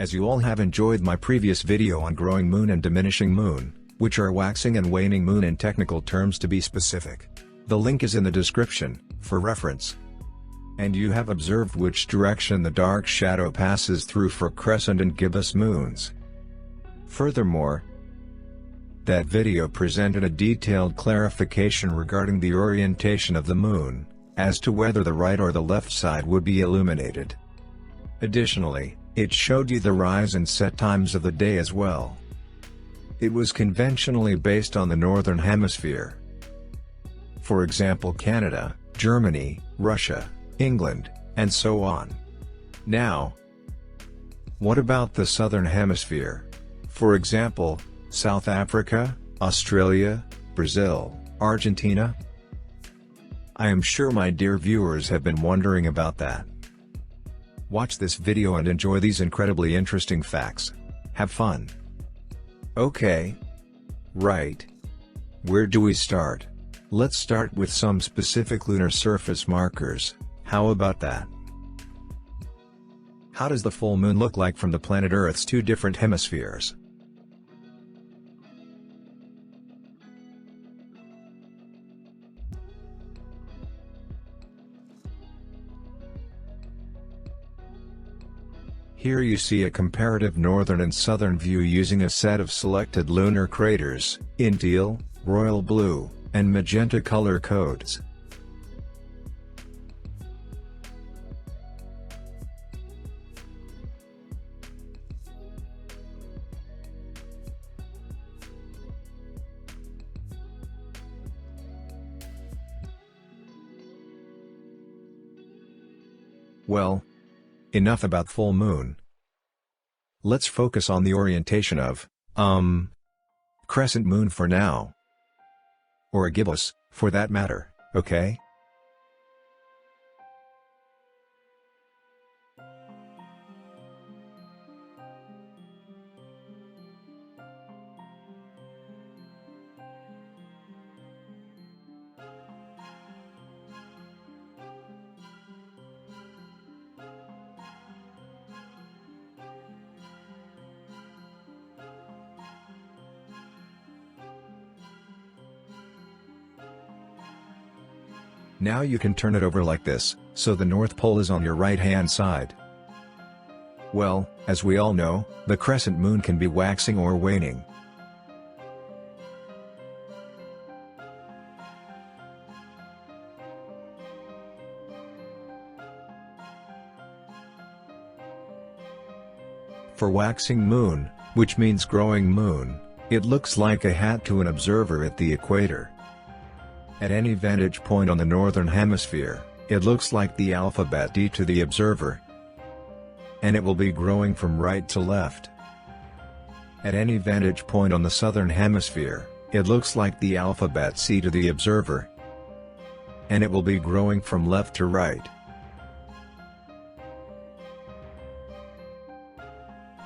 As you all have enjoyed my previous video on growing moon and diminishing moon, which are waxing and waning moon in technical terms to be specific. The link is in the description, for reference. And you have observed which direction the dark shadow passes through for crescent and gibbous moons. Furthermore, that video presented a detailed clarification regarding the orientation of the moon, as to whether the right or the left side would be illuminated. Additionally, it showed you the rise and set times of the day as well. It was conventionally based on the Northern Hemisphere. For example, Canada, Germany, Russia, England, and so on. Now, what about the Southern Hemisphere? For example, South Africa, Australia, Brazil, Argentina? I am sure my dear viewers have been wondering about that. Watch this video and enjoy these incredibly interesting facts. Have fun. Okay. Right. Where do we start? Let's start with some specific lunar surface markers. How about that? How does the full moon look like from the planet Earth's two different hemispheres? Here you see a comparative northern and southern view using a set of selected lunar craters, in teal, royal blue, and magenta color codes. Well, enough about full moon. Let's focus on the orientation of, crescent moon for now. Or a gibbous, for that matter, okay? Now you can turn it over like this, so the North Pole is on your right-hand side. Well, as we all know, the crescent moon can be waxing or waning. For waxing moon, which means growing moon, it looks like a hat to an observer at the equator. At any vantage point on the Northern Hemisphere, it looks like the alphabet D to the observer. And it will be growing from right to left. At any vantage point on the Southern Hemisphere, it looks like the alphabet C to the observer. And it will be growing from left to right.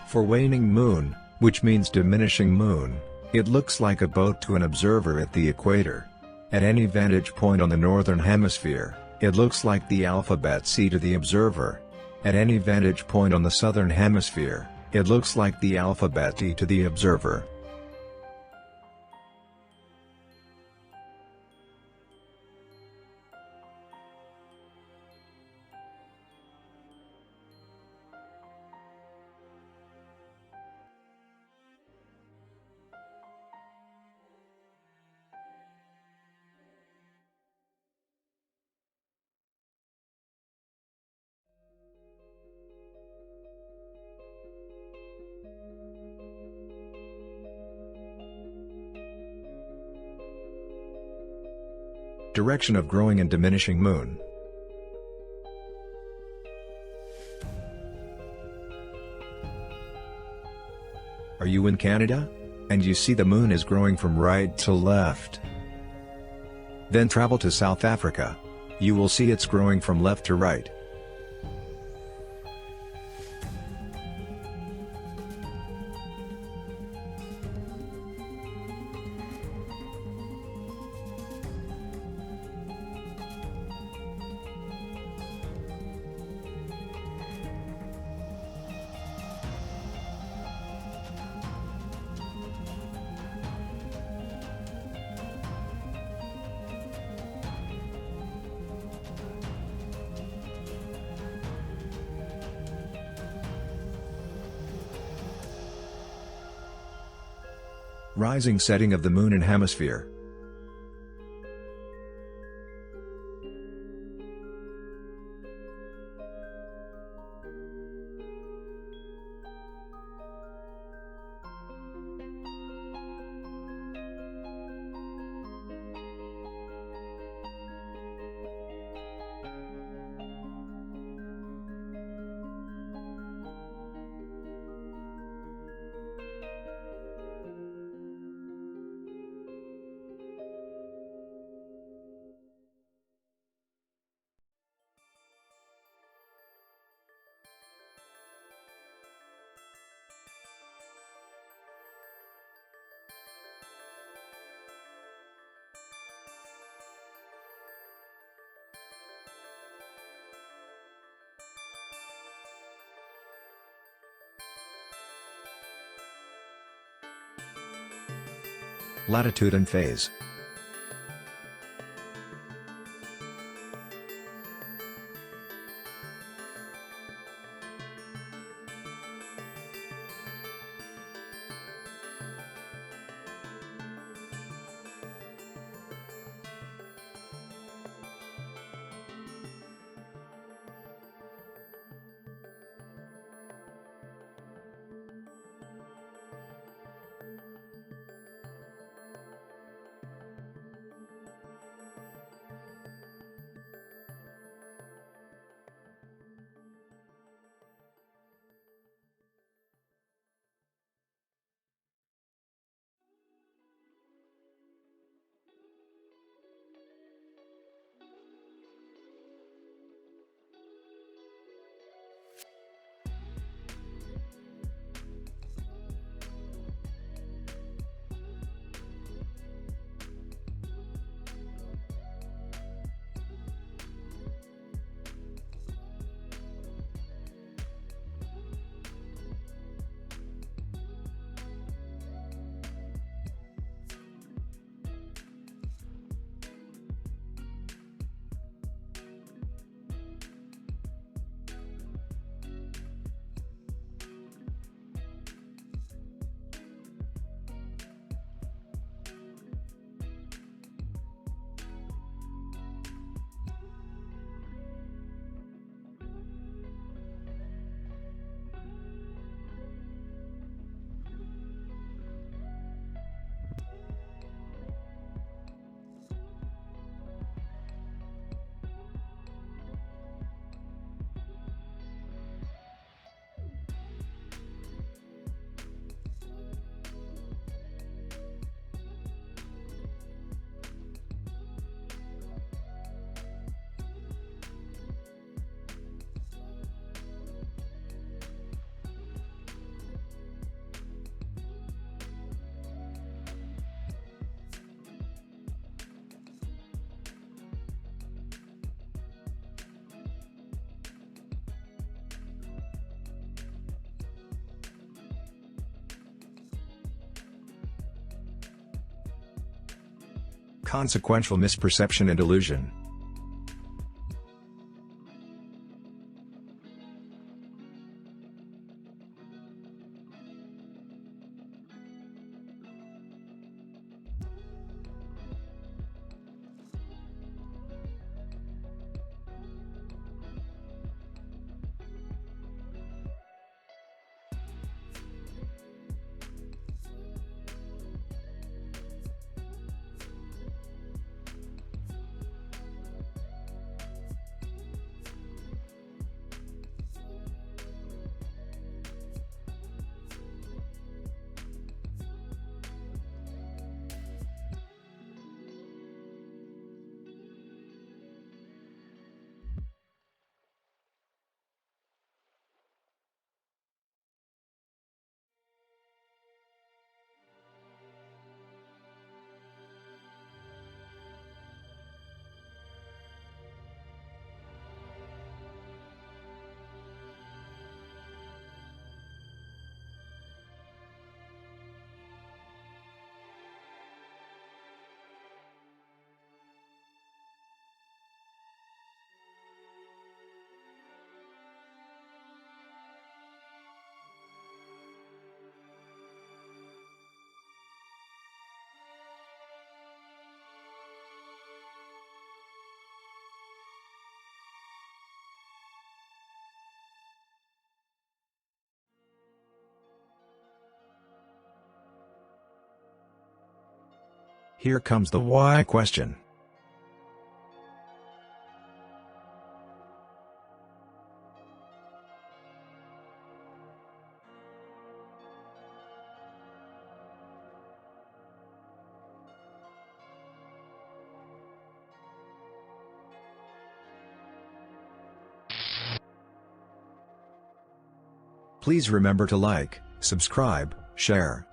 For waning moon, which means diminishing moon, it looks like a boat to an observer at the equator. At any vantage point on the Northern Hemisphere, it looks like the alphabet C to the observer. At any vantage point on the Southern Hemisphere, it looks like the alphabet D to the observer. Direction of growing and diminishing moon. Are you in Canada? And you see the moon is growing from right to left. Then travel to South Africa. You will see it's growing from left to right. Rising setting of the moon in hemisphere. Latitude and phase. Consequential misperception and illusion. Here comes the why question. Please remember to like, subscribe, share,